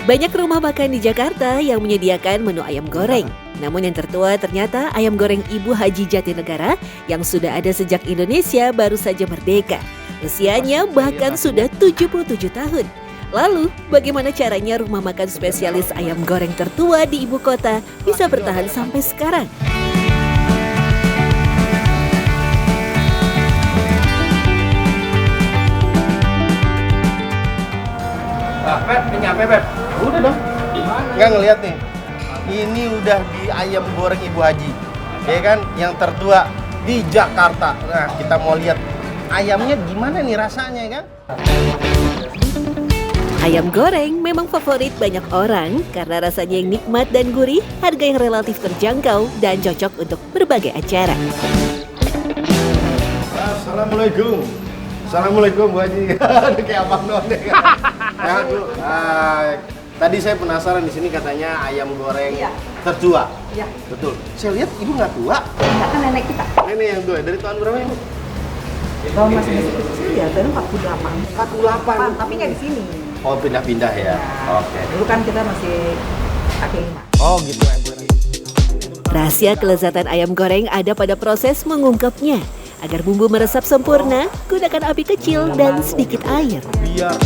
Banyak rumah makan di Jakarta yang menyediakan menu ayam goreng. Namun yang tertua ternyata ayam goreng Ibu Haji Jatinegara yang sudah ada sejak Indonesia baru saja merdeka. Usianya bahkan sudah 77 tahun. Lalu, bagaimana caranya rumah makan spesialis ayam goreng tertua di ibu kota bisa bertahan sampai sekarang? Pep, ini nyampe Pep? Udah dong. Nggak ngeliat nih. Ini udah di ayam goreng Ibu Haji, ya kan? Yang tertua di Jakarta. Nah, kita mau lihat ayamnya gimana nih rasanya, kan? Ayam goreng memang favorit banyak orang karena rasanya yang nikmat dan gurih, harga yang relatif terjangkau, dan cocok untuk berbagai acara. Assalamualaikum. Assalamualaikum Bu Haji. Aduh, kayak abang doang deh. Ya, Bu. Tadi saya penasaran di sini katanya ayam goreng tertua. Iya. Betul. Saya lihat Ibu nggak tua. Enggak kan nenek kita. Nenek yang tua. Dari tahun berapa Ibu? Kalau masih kecil ya, tahun 48. 48. Tapi nggak di sini. Oh, pindah-pindah ya. Oke. Dulu kan kita masih kaki lima. Oh, gitu ya. Rahasia kelezatan ayam goreng ada pada proses mengungkapnya. Agar bumbu meresap sempurna, gunakan api kecil dan sedikit air. Biar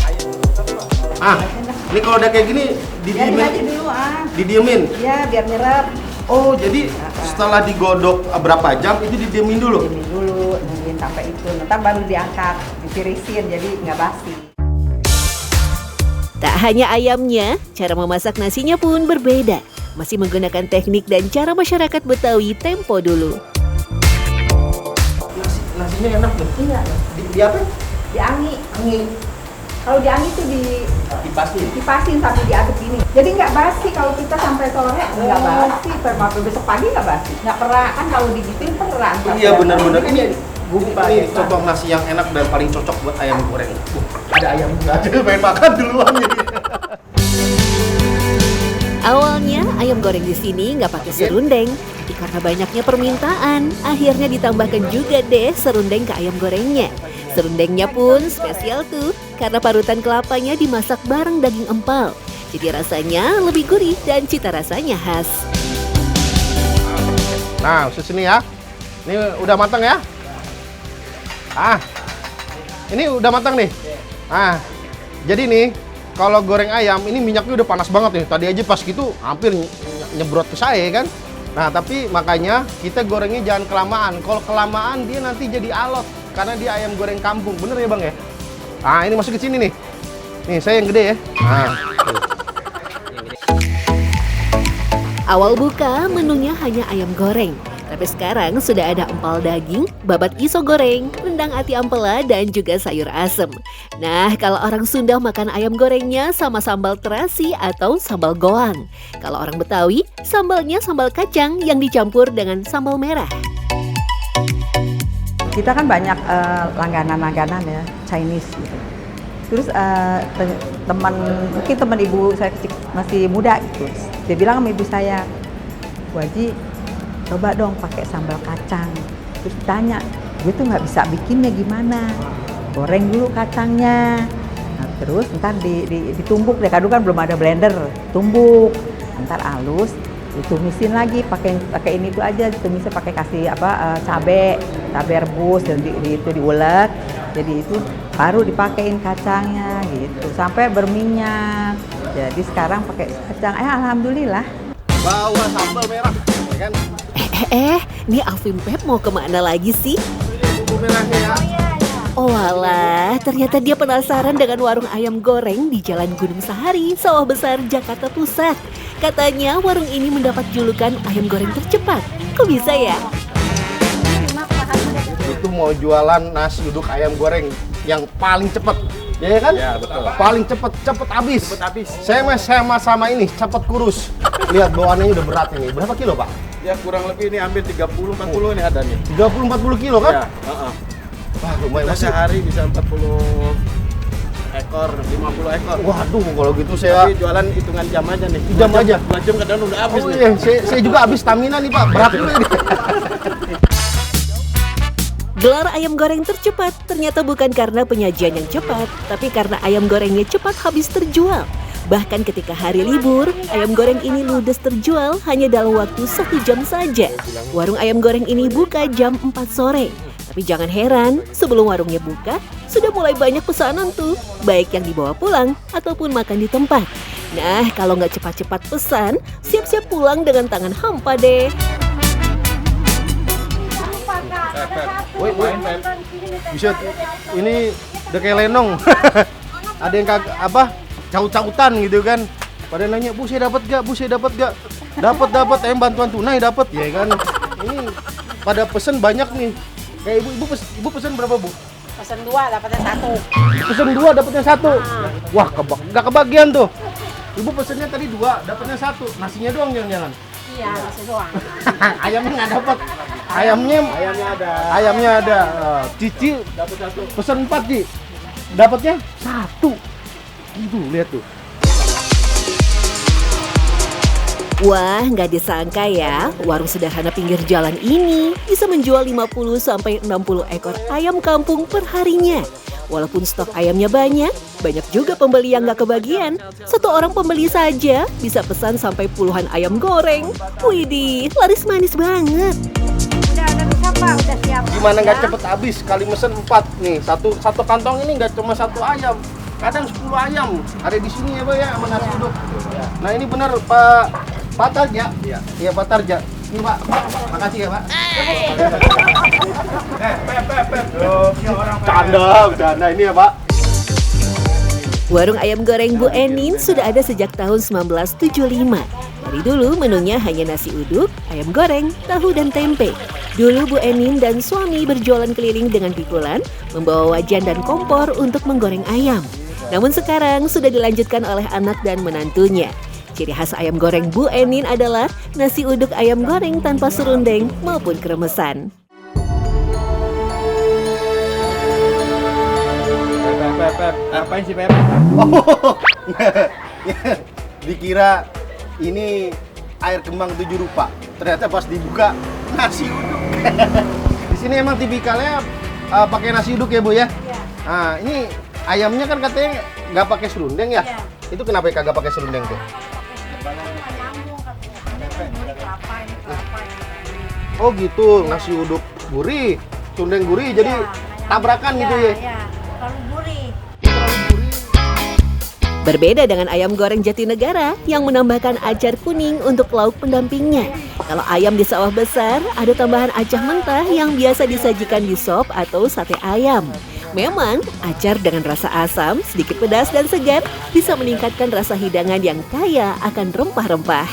ini kalau udah kayak gini Biarin aja didiemin. dulu Didiemin. Ya, biar nyerap. Oh, jadi setelah digodok berapa jam itu didiemin dulu? Diemin dulu, nungguin sampai itu. Ntar baru diangkat, ditirisin jadi nggak basi. Tak hanya ayamnya, cara memasak nasinya pun berbeda. Masih menggunakan teknik dan cara masyarakat Betawi tempo dulu. Nasinya enak tuh. Iya. Di apa? Diangi. Kalau diangi tuh Dipasin. dipasin sampai diaduk gini. Jadi nggak basi kalau kita sampai sore nggak basi. Sampai besok pagi nggak basi. Nggak perah kan kalau digituin perah. Iya benar-benar ini contoh nasi yang enak dan paling cocok buat ayam goreng. Ada ayam juga. Jadi pengen makan duluan jadi. Awalnya ayam goreng di sini nggak pakai serundeng, tapi karena banyaknya permintaan, akhirnya ditambahkan juga deh serundeng ke ayam gorengnya. Serundengnya pun spesial tuh, karena parutan kelapanya dimasak bareng daging empal. Jadi rasanya lebih gurih dan cita rasanya khas. Nah, usus sini ya. Ini udah matang ya? Ini udah matang nih. Jadi nih, kalau goreng ayam ini minyaknya udah panas banget nih. Tadi aja pas gitu hampir nyebrot ke saya kan. Nah, tapi makanya kita gorengnya jangan kelamaan. Kalau kelamaan dia nanti jadi alot karena dia ayam goreng kampung. Bener ya, Bang ya? Ini masuk ke sini nih. Nih, saya yang gede ya. Awal buka menunya hanya ayam goreng. Tapi sekarang sudah ada empal daging, babat iso goreng, rendang ati ampela, dan juga sayur asem. Nah, kalau orang Sunda makan ayam gorengnya sama sambal terasi atau sambal goang. Kalau orang Betawi, sambalnya sambal kacang yang dicampur dengan sambal merah. Kita kan banyak langganan-langganan ya, Chinese gitu. Terus mungkin teman ibu saya masih muda gitu. Dia bilang sama ibu saya, Bu Haji, coba dong pakai sambal kacang. Terus tanya, gue tuh nggak bisa bikinnya gimana. Goreng dulu kacangnya. Nah, terus ntar ditumbuk deh, kadang kan belum ada blender. Tumbuk, ntar halus, ditumisin lagi pakai ini tuh aja, ditumisnya pakai kasih cabai rebus dan itu diulek. Jadi itu baru dipakein kacangnya gitu sampai berminyak. Jadi sekarang pakai kacang. Alhamdulillah. Bawa sambal merah, ya kan? Ini Alvin Pep mau kemana lagi sih? Bumbu merahnya ya. Oh alah, ternyata dia penasaran dengan warung ayam goreng di Jalan Gunung Sahari, Sawah Besar, Jakarta Pusat. Katanya warung ini mendapat julukan ayam goreng tercepat. Kok bisa ya? Itu mau jualan nasi uduk ayam goreng yang paling cepet, ya kan? Ya, betul. Paling cepet habis. Saya sama ini cepet kurus. Lihat bawaannya udah berat ini. Berapa kilo Pak? Ya kurang lebih ini hampir 30-40 ini ada nih. 30-40 kilo kan? Ya, Wah lumayan. Kita sehari bisa 40 ekor, 50 ekor. Waduh, kalau gitu saya. Tapi jualan hitungan jam aja nih. Jam aja? 2 jam kadang udah habis Oh nih. iya, saya juga habis stamina nih Pak. Berat juga ini. Gelar ayam goreng tercepat ternyata bukan karena penyajian yang cepat, tapi karena ayam gorengnya cepat habis terjual. Bahkan ketika hari libur, ayam goreng ini ludes terjual hanya dalam waktu 1 jam saja. Warung ayam goreng ini buka jam 4 sore. Tapi jangan heran, sebelum warungnya buka, sudah mulai banyak pesanan tuh, baik yang dibawa pulang ataupun makan di tempat. Nah, kalau nggak cepat-cepat pesan, siap-siap pulang dengan tangan hampa deh. Woi, bisa ini udah kayak lenong. Ada yang kagak apa? Caut-cautan gitu kan. Pada nanya, "Bu, saya dapat gak? Bu, saya dapat gak?" Dapat, bantuan tunai dapat ya kan. Ini pada pesen banyak nih. Kayak ibu pesen berapa, Bu? Pesen 2 dapatnya 1. Pesen 2 dapatnya 1. Wah, nggak kebagian tuh. Ibu pesennya tadi 2, dapatnya 1. Nasinya doang jalan-jalan. Iya, nasi doang. Ayamnya nggak dapat. Ayamnya ada. Ayamnya ada. Cici dapat 1. Pesen 4, Ci. Dapatnya 1. Itu lihat tuh. Wah, nggak disangka ya, warung sederhana pinggir jalan ini bisa menjual 50-60 ekor ayam kampung perharinya. Walaupun stok ayamnya banyak juga pembeli yang nggak kebagian. Satu orang pembeli saja bisa pesan sampai puluhan ayam goreng. Widih, laris manis banget. Udah bisa Pak, udah siap. Gimana nggak cepet habis? Kali mesen 4 nih. Satu kantong ini nggak cuma 1 ayam. Kadang 10 ayam. Ada di sini ya, Pak ya, sama nasi uduk. Nah, ini benar Pak Tarja. Iya, Pak Tarja. Ini Pak. Makasih ya, Pak. Canda ini ya, Pak. Warung ayam goreng Bu Enin sudah ada sejak tahun 1975. Dari dulu menunya hanya nasi uduk, ayam goreng, tahu dan tempe. Dulu Bu Enin dan suami berjualan keliling dengan pikulan, membawa wajan dan kompor untuk menggoreng ayam. Namun sekarang sudah dilanjutkan oleh anak dan menantunya. Ciri khas ayam goreng Bu Enin adalah nasi uduk ayam goreng tanpa serundeng maupun kremesan. Pep. Ngapain sih, Pep? Oh, dikira ini air kembang 7 rupa. Ternyata pas dibuka nasi uduk. Di sini emang tipikalnya pakai nasi uduk ya, Bu ya? Iya. Nah, ini ayamnya kan katanya nggak pakai serundeng ya? Iya. Itu kenapa ya kagak pakai serundeng tuh? Nyambung katanya. Ini kelapa, ini kelapa. Oh gitu, nasi uduk gurih, serundeng gurih, jadi tabrakan gitu ya? Iya, terlalu gurih. Berbeda dengan ayam goreng Jatinegara yang menambahkan acar kuning untuk lauk pendampingnya. Kalau ayam di sawah besar, ada tambahan acah mentah yang biasa disajikan di sop atau sate ayam. Memang, acar dengan rasa asam, sedikit pedas dan segar bisa meningkatkan rasa hidangan yang kaya akan rempah-rempah.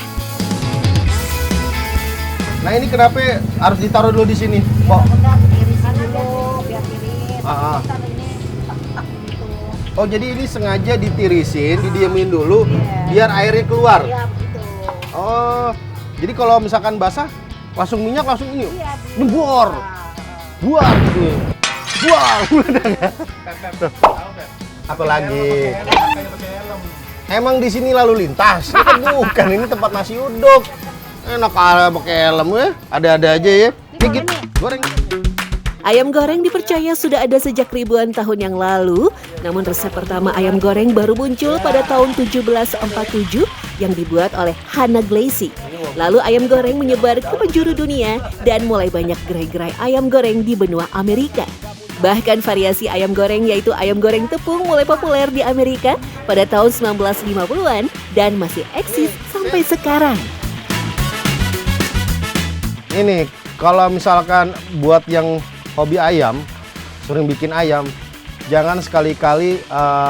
Nah ini kenapa harus ditaruh dulu di sini, Pok? Udah tirisin dulu, biar tiris. Ah. Ntar ini tak gitu. Oh jadi ini sengaja ditirisin, didiemin dulu, Iya. biar airnya keluar. Iya, begitu. Oh, jadi kalau misalkan basah, langsung minyak langsung ini, Iya, nyebor, buar gitu. Buar, udah nggak? Apa lagi? Emang di sini lalu lintas? Ini kan bukan, ini tempat nasi uduk. Enak aja pakai helm ya, ada-ada aja ya. Dikit, goreng. Ayam goreng dipercaya sudah ada sejak ribuan tahun yang lalu, namun resep pertama ayam goreng baru muncul pada tahun 1747 yang dibuat oleh Hannah Gleacy. Lalu ayam goreng menyebar ke penjuru dunia dan mulai banyak gerai-gerai ayam goreng di benua Amerika. Bahkan variasi ayam goreng yaitu ayam goreng tepung mulai populer di Amerika pada tahun 1950-an dan masih eksis sampai sekarang. Ini kalau misalkan buat yang hobi ayam, sering bikin ayam, jangan sekali-kali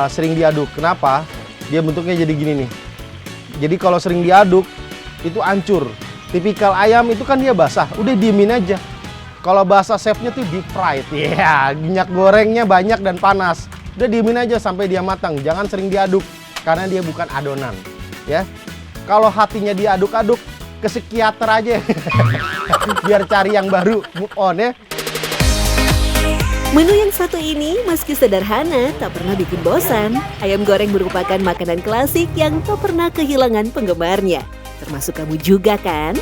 sering diaduk. Kenapa? Dia bentuknya jadi gini nih. Jadi kalau sering diaduk, itu hancur. Tipikal ayam itu kan dia basah, udah diemin aja. Kalau bahasa chefnya tuh deep fried. Iya, minyak gorengnya banyak dan panas. Udah diemin aja sampai dia matang. Jangan sering diaduk, karena dia bukan adonan. Ya, kalau hatinya diaduk-aduk, ke psikiater aja. Biar cari yang baru, move on ya. Menu yang satu ini meski sederhana tak pernah bikin bosan. Ayam goreng merupakan makanan klasik yang tak pernah kehilangan penggemarnya. Termasuk kamu juga kan?